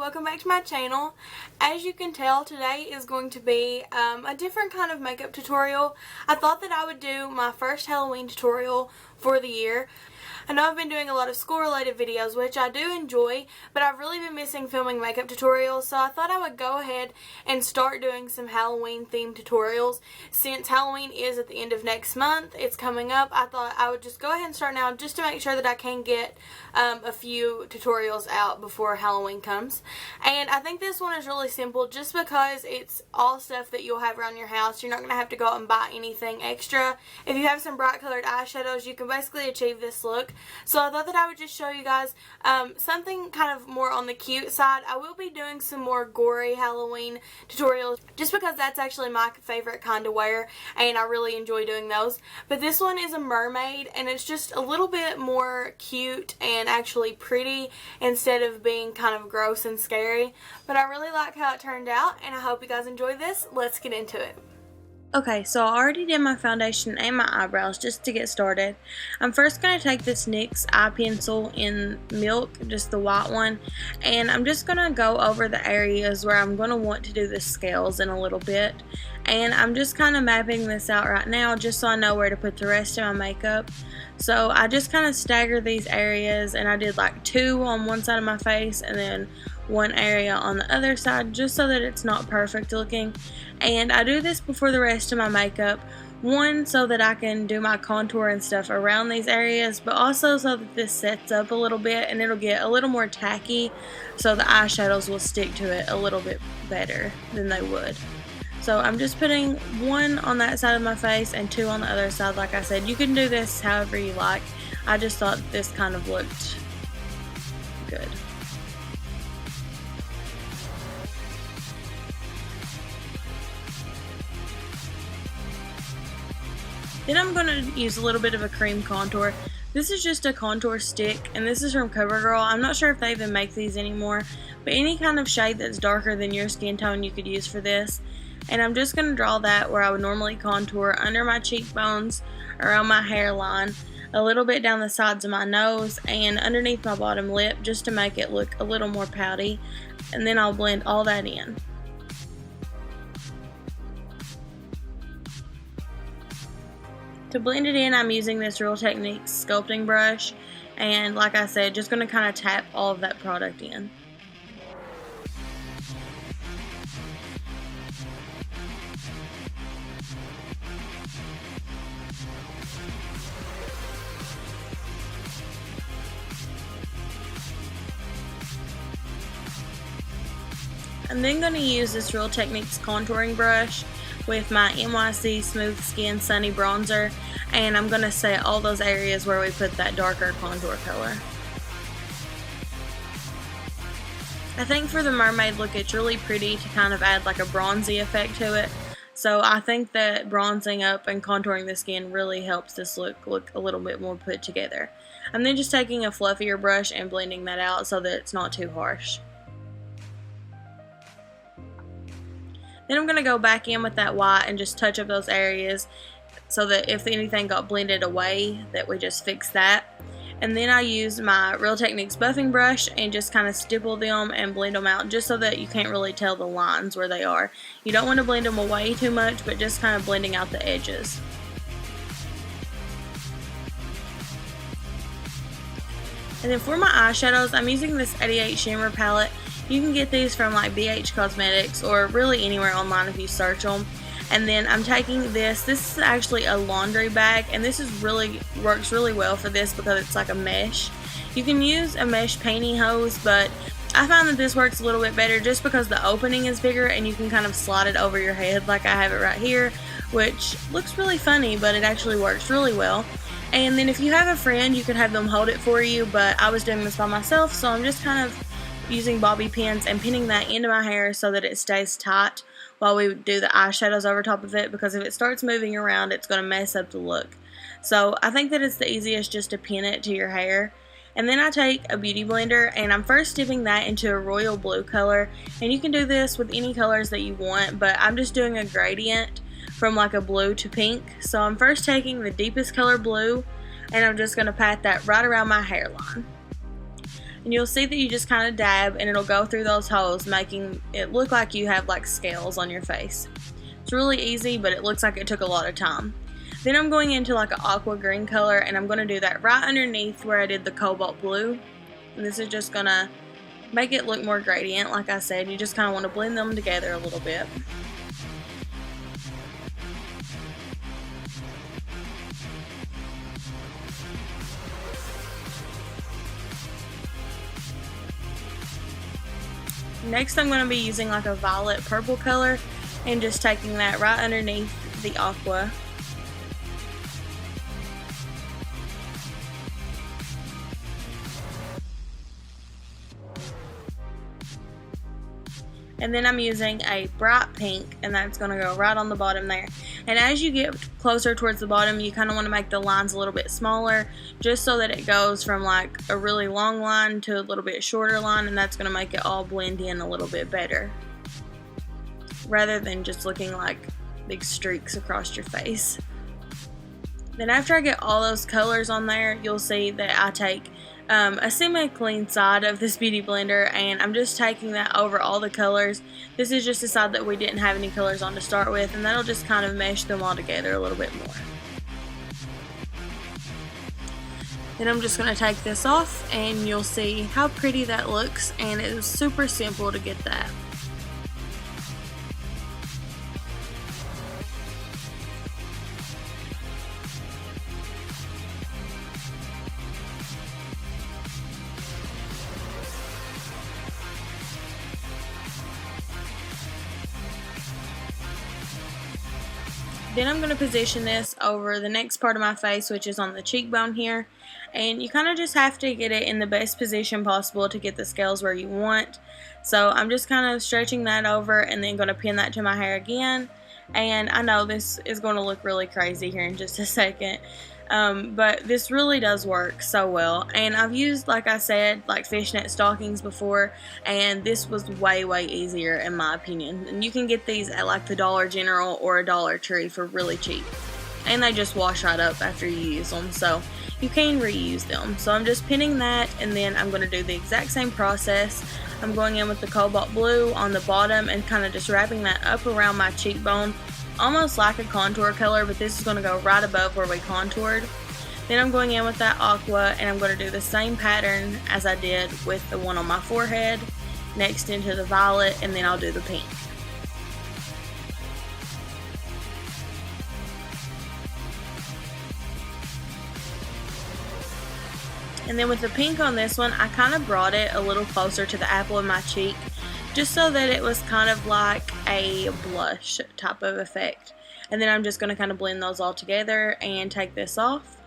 welcome back to my channel. As you can tell, today is going to be a different kind of makeup tutorial. I thought that I would do my first Halloween tutorial for the year. I know I've been doing a lot of school related videos, which I do enjoy, but I've really been missing filming makeup tutorials, so I thought I would go ahead and start doing some Halloween themed tutorials. Since Halloween is at the end of next month, it's coming up, I thought I would just go ahead and start now just to make sure that I can get a few tutorials out before Halloween comes. And I think this one is really simple just because it's all stuff that you'll have around your house. You're not going to have to go out and buy anything extra. If you have some bright colored eyeshadows, you can basically achieve this look. So I thought that I would just show you guys something kind of more on the cute side. I will be doing some more gory Halloween tutorials just because that's actually my favorite kind to wear and I really enjoy doing those. But this one is a mermaid and it's just a little bit more cute and actually pretty instead of being kind of gross and scary. But I really like how it turned out and I hope you guys enjoy this. Let's get into it. Okay, so I already did my foundation and my eyebrows just to get started. I'm first going to take this NYX eye pencil in Milk, just the white one, and I'm just going to go over the areas where I'm going to want to do the scales in a little bit. And I'm just kind of mapping this out right now just so I know where to put the rest of my makeup. So I just kind of stagger these areas and I did like 2 on one side of my face and then 1 area on the other side just so that it's not perfect looking. And I do this before the rest of my makeup. 1, so that I can do my contour and stuff around these areas, but also so that this sets up a little bit and it'll get a little more tacky so the eyeshadows will stick to it a little bit better than they would. So I'm just putting 1 on that side of my face and 2 on the other side. Like I said, you can do this however you like. I just thought this kind of looked good. Then I'm going to use a little bit of a cream contour. This is just a contour stick, and this is from CoverGirl. I'm not sure if they even make these anymore, but any kind of shade that's darker than your skin tone you could use for this. And I'm just going to draw that where I would normally contour under my cheekbones, around my hairline, a little bit down the sides of my nose, and underneath my bottom lip just to make it look a little more pouty. And then I'll blend all that in. To blend it in, I'm using this Real Techniques sculpting brush, and like I said, just going to kind of tap all of that product in. I'm then going to use this Real Techniques contouring brush with my NYC Smooth Skin Sunny Bronzer, and I'm going to set all those areas where we put that darker contour color. I think for the mermaid look it's really pretty to kind of add like a bronzy effect to it, so I think that bronzing up and contouring the skin really helps this look a little bit more put together. I'm then just taking a fluffier brush and blending that out so that it's not too harsh. Then I'm going to go back in with that white and just touch up those areas so that if anything got blended away, that we just fix that. And then I use my Real Techniques buffing brush and just kind of stipple them and blend them out just so that you can't really tell the lines where they are. You don't want to blend them away too much, but just kind of blending out the edges. And then for my eyeshadows, I'm using this 88 Shimmer palette. You can get these from like BH Cosmetics or really anywhere online if you search them. And then I'm taking this is actually a laundry bag, and this is works really well for this because it's like a mesh. You can use a mesh pantyhose, but I find that this works a little bit better just because the opening is bigger and you can kind of slide it over your head like I have it right here, which looks really funny, but it actually works really well. And then if you have a friend, you could have them hold it for you, but I was doing this by myself, so I'm just kind of using bobby pins and pinning that into my hair so that it stays tight while we do the eyeshadows over top of it, because if it starts moving around it's going to mess up the look. So I think that it's the easiest just to pin it to your hair. And then I take a beauty blender and I'm first dipping that into a royal blue color, and you can do this with any colors that you want, but I'm just doing a gradient from like a blue to pink. So I'm first taking the deepest color blue and I'm just going to pat that right around my hairline. And you'll see that you just kind of dab and it'll go through those holes, making it look like you have like scales on your face. It's really easy, but it looks like it took a lot of time. Then I'm going into like an aqua green color, and I'm going to do that right underneath where I did the cobalt blue. And this is just going to make it look more gradient. Like I said, you just kind of want to blend them together a little bit. Next, I'm going to be using like a violet purple color and just taking that right underneath the aqua. And then I'm using a bright pink, and that's going to go right on the bottom there. And as you get closer towards the bottom, you kind of want to make the lines a little bit smaller, just so that it goes from like a really long line to a little bit shorter line, and that's going to make it all blend in a little bit better, rather than just looking like big streaks across your face. Then after I get all those colors on there, you'll see that I take a semi-clean side of this beauty blender, and I'm just taking that over all the colors. This is just the side that we didn't have any colors on to start with, and that'll just kind of mesh them all together a little bit more. Then I'm just going to take this off, and you'll see how pretty that looks, and it was super simple to get that. Then I'm going to position this over the next part of my face, which is on the cheekbone here. And you kind of just have to get it in the best position possible to get the scales where you want. So I'm just kind of stretching that over and then going to pin that to my hair again. And I know this is going to look really crazy here in just a second. But this really does work so well, and I've used, like I said, like fishnet stockings before, and this was way easier in my opinion. And you can get these at like the Dollar General or a Dollar Tree for really cheap, and they just wash right up after you use them, so you can reuse them. So I'm just pinning that, and then I'm going to do the exact same process. I'm going in with the cobalt blue on the bottom and kind of just wrapping that up around my cheekbone, almost like a contour color, but this is going to go right above where we contoured. Then I'm going in with that aqua, and I'm going to do the same pattern as I did with the one on my forehead, next into the violet, and then I'll do the pink. And then with the pink on this one, I kind of brought it a little closer to the apple of my cheek, just so that it was kind of like a blush type of effect. And then I'm just going to kind of blend those all together and take this off.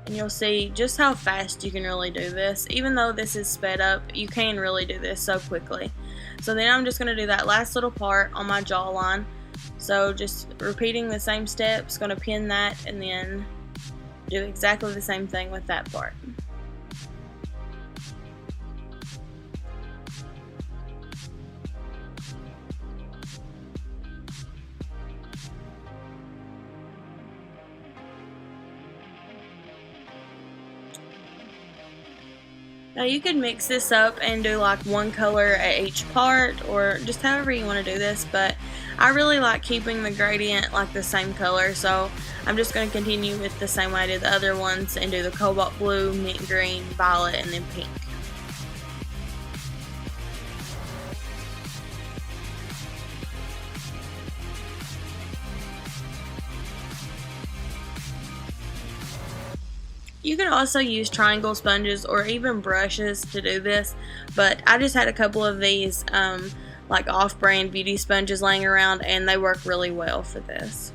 And you'll see just how fast you can really do this. Even though this is sped up, you can really do this so quickly. So then I'm just going to do that last little part on my jawline. So just repeating the same steps, going to pin that and then do exactly the same thing with that part. Now you could mix this up and do like one color at each part, or just however you want to do this, but I really like keeping the gradient like the same color, so I'm just going to continue with the same way I did the other ones and do the cobalt blue, mint green, violet, and then pink. You can also use triangle sponges or even brushes to do this, but I just had a couple of these like off-brand beauty sponges laying around, and they work really well for this.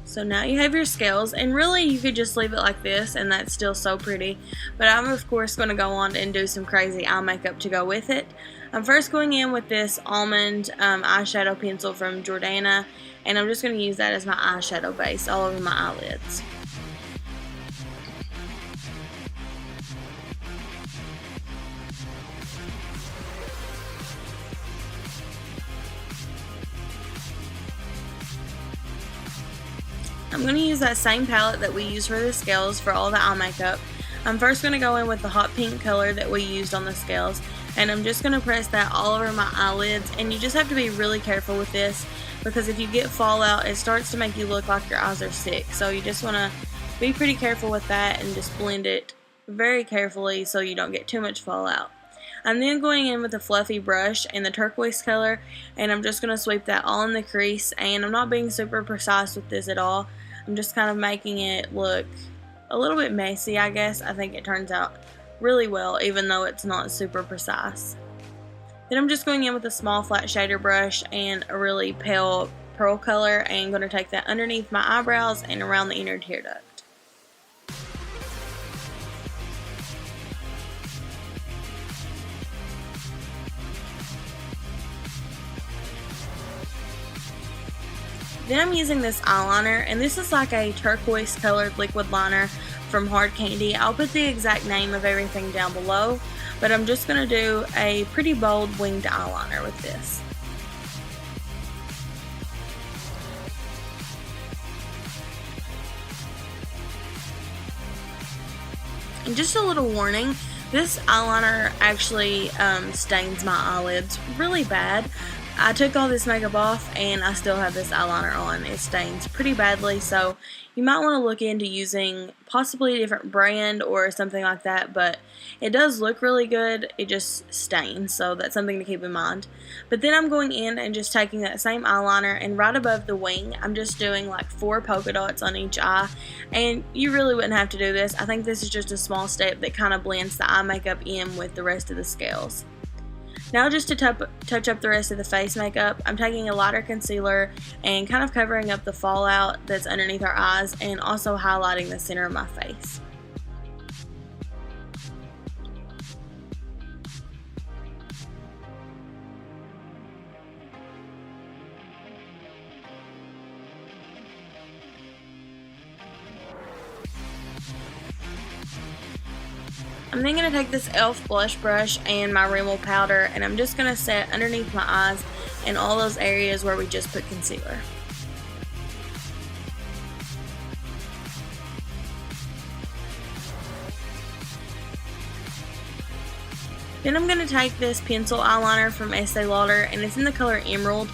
So now you have your scales, and really you could just leave it like this and that's still so pretty, but I'm of course going to go on and do some crazy eye makeup to go with it. I'm first going in with this almond eyeshadow pencil from Jordana, and I'm just going to use that as my eyeshadow base all over my eyelids. I'm going to use that same palette that we used for the scales for all the eye makeup. I'm first going to go in with the hot pink color that we used on the scales, and I'm just going to press that all over my eyelids. And you just have to be really careful with this, because if you get fallout, it starts to make you look like your eyes are sick. So you just want to be pretty careful with that and just blend it very carefully so you don't get too much fallout. I'm then going in with a fluffy brush in the turquoise color, and I'm just going to sweep that all in the crease. And I'm not being super precise with this at all. I'm just kind of making it look a little bit messy, I guess. I think it turns out really well, even though it's not super precise. Then I'm just going in with a small flat shader brush and a really pale pearl color, and going to take that underneath my eyebrows and around the inner tear duct. Then I'm using this eyeliner, and this is like a turquoise colored liquid liner from Hard Candy. I'll put the exact name of everything down below, but I'm just going to do a pretty bold winged eyeliner with this. And just a little warning, this eyeliner actually stains my eyelids really bad. I took all this makeup off and I still have this eyeliner on. It stains pretty badly, so you might want to look into using possibly a different brand or something like that, but it does look really good. It just stains, so that's something to keep in mind. But then I'm going in and just taking that same eyeliner, and right above the wing, I'm just doing like 4 polka dots on each eye. And you really wouldn't have to do this. I think this is just a small step that kind of blends the eye makeup in with the rest of the scales. Now, just to touch up the rest of the face makeup, I'm taking a lighter concealer and kind of covering up the fallout that's underneath our eyes, and also highlighting the center of my face. I'm then going to take this e.l.f. blush brush and my Rimmel powder, and I'm just going to set underneath my eyes and all those areas where we just put concealer. Then I'm going to take this pencil eyeliner from Estee Lauder, and it's in the color Emerald.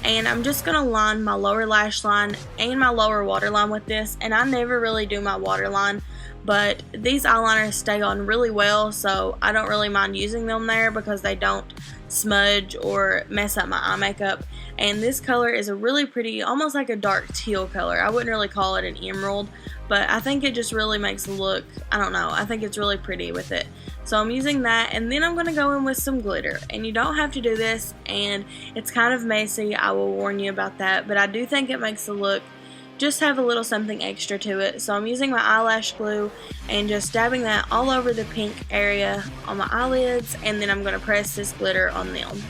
And I'm just going to line my lower lash line and my lower waterline with this. And I never really do my waterline, but these eyeliners stay on really well, so I don't really mind using them there because they don't smudge or mess up my eye makeup. And this color is a really pretty, almost like a dark teal color. I wouldn't really call it an emerald, but I think it just really makes it look, I don't know, I think it's really pretty with it. So I'm using that, and then I'm going to go in with some glitter. And you don't have to do this, and it's kind of messy, I will warn you about that, but I do think it makes the look just have a little something extra to it. So I'm using my eyelash glue and just dabbing that all over the pink area on my eyelids, and then I'm going to press this glitter on them.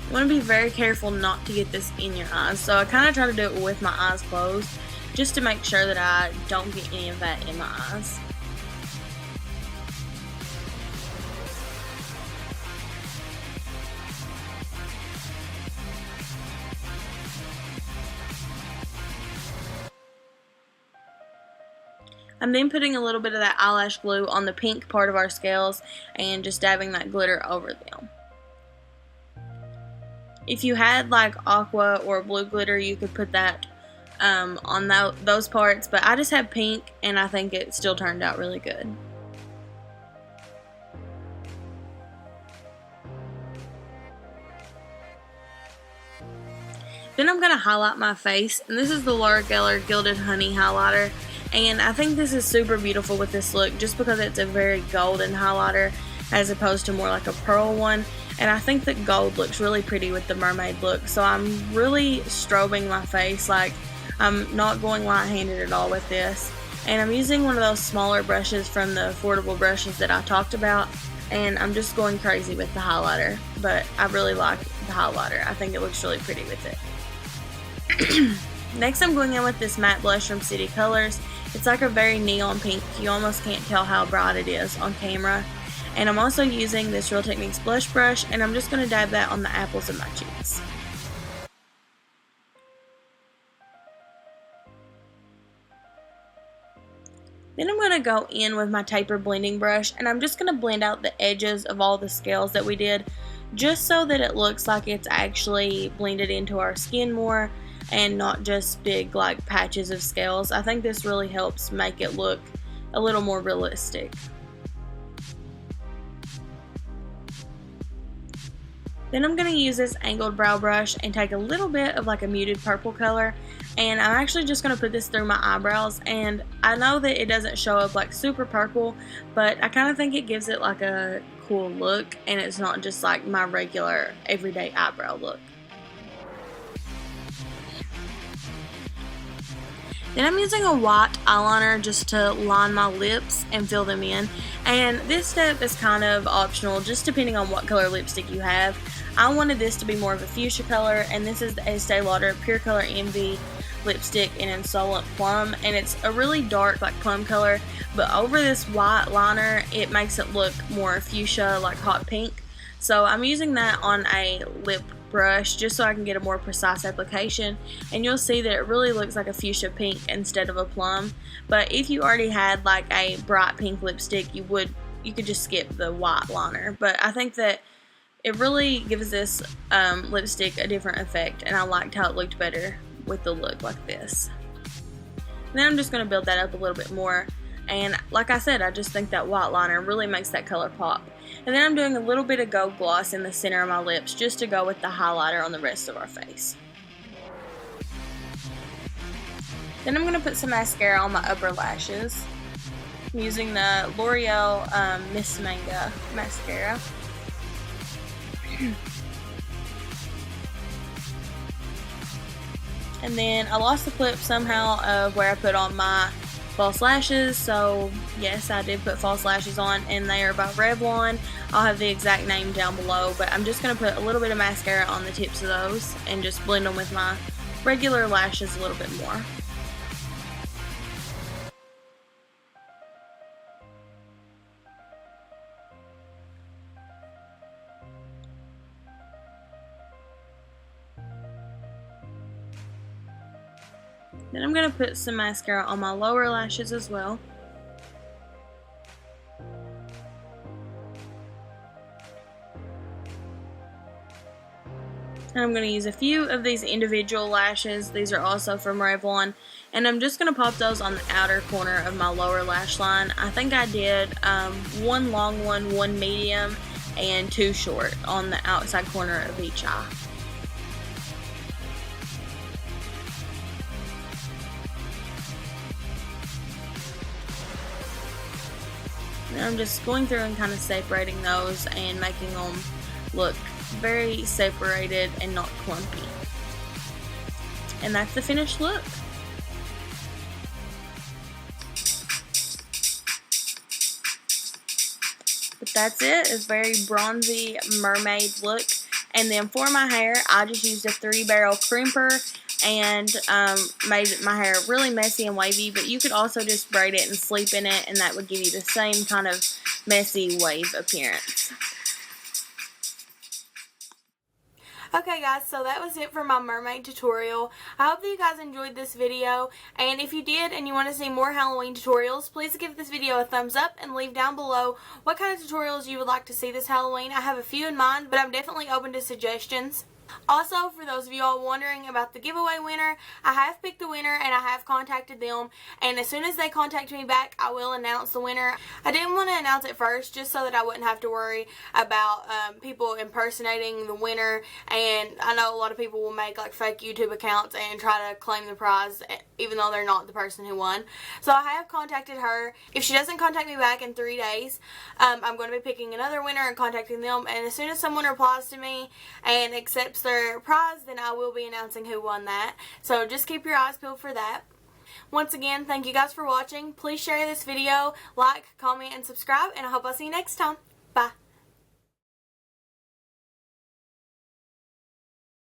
You want to be very careful not to get this in your eyes, so I kind of try to do it with my eyes closed just to make sure that I don't get any of that in my eyes. I'm then putting a little bit of that eyelash glue on the pink part of our scales and just dabbing that glitter over them. If you had like aqua or blue glitter, you could put that on those parts, but I just have pink and I think it still turned out really good. Then I'm going to highlight my face, and this is the Laura Geller Gilded Honey highlighter, and I think this is super beautiful with this look just because it's a very golden highlighter as opposed to more like a pearl one. And I think that gold looks really pretty with the mermaid look. So I'm really strobing my face, like I'm not going light-handed at all with this. And I'm using one of those smaller brushes from the affordable brushes that I talked about. And I'm just going crazy with the highlighter. But I really like the highlighter. I think it looks really pretty with it. Next I'm going in with this matte blush from City Colors. It's like a very neon pink. You almost can't tell how bright it is on camera. And I'm also using this Real Techniques blush brush, and I'm just going to dab that on the apples of my cheeks. Then I'm going to go in with my taper blending brush, and I'm just going to blend out the edges of all the scales that we did, just so that it looks like it's actually blended into our skin more and not just big like patches of scales. I think this really helps make it look a little more realistic. Then I'm going to use this angled brow brush and take a little bit of like a muted purple color, and I'm actually just going to put this through my eyebrows. And I know that it doesn't show up like super purple, but I kind of think it gives it like a cool look, and it's not just like my regular everyday eyebrow look. Then I'm using a white eyeliner just to line my lips and fill them in. And this step is kind of optional, just depending on what color lipstick you have. I wanted this to be more of a fuchsia color, and this is the Estee Lauder Pure Color Envy lipstick in Insolent Plum. And it's a really dark like plum color, but over this white liner it makes it look more fuchsia, like hot pink. So I'm using that on a lip brush just so I can get a more precise application, and you'll see that it really looks like a fuchsia pink instead of a plum. But if you already had like a bright pink lipstick, you could just skip the white liner. But I think that it really gives this lipstick a different effect, and I liked how it looked better with the look like this. And then I'm just going to build that up a little bit more, and like I said, I just think that white liner really makes that color pop. And then I'm doing a little bit of gold gloss in the center of my lips just to go with the highlighter on the rest of our face. Then I'm going to put some mascara on my upper lashes. I'm using the L'Oreal Miss Manga mascara. And then I lost the clip somehow of where I put on my false lashes, so yes, I did put false lashes on, and they are by Revlon. I'll have the exact name down below, but I'm just going to put a little bit of mascara on the tips of those and just blend them with my regular lashes a little bit more. Then I'm going to put some mascara on my lower lashes as well. And I'm going to use a few of these individual lashes. These are also from Revlon. And I'm just going to pop those on the outer corner of my lower lash line. I think I did one long one medium, and two short on the outside corner of each eye. And I'm just going through and kind of separating those and making them look very separated and not clumpy. And that's the finished look. But that's it. It's a very bronzy mermaid look. And then for my hair, I just used a 3-barrel crimper and made my hair really messy and wavy, but you could also just braid it and sleep in it, and that would give you the same kind of messy wave appearance. Okay guys, so that was it for my mermaid tutorial. I hope that you guys enjoyed this video, and if you did and you want to see more Halloween tutorials, please give this video a thumbs up and leave down below what kind of tutorials you would like to see this Halloween. I have a few in mind, but I'm definitely open to suggestions. Also, for those of you all wondering about the giveaway winner, I have picked the winner and I have contacted them, and as soon as they contact me back, I will announce the winner. I didn't want to announce it first just so that I wouldn't have to worry about people impersonating the winner, and I know a lot of people will make like fake YouTube accounts and try to claim the prize even though they're not the person who won. So I have contacted her. If she doesn't contact me back in 3 days, I'm going to be picking another winner and contacting them, and as soon as someone replies to me and accepts their prize, then I will be announcing who won that. So just keep your eyes peeled for that. Once again, thank you guys for watching. Please share this video, like, comment, and subscribe, and I hope I'll see you next time. Bye.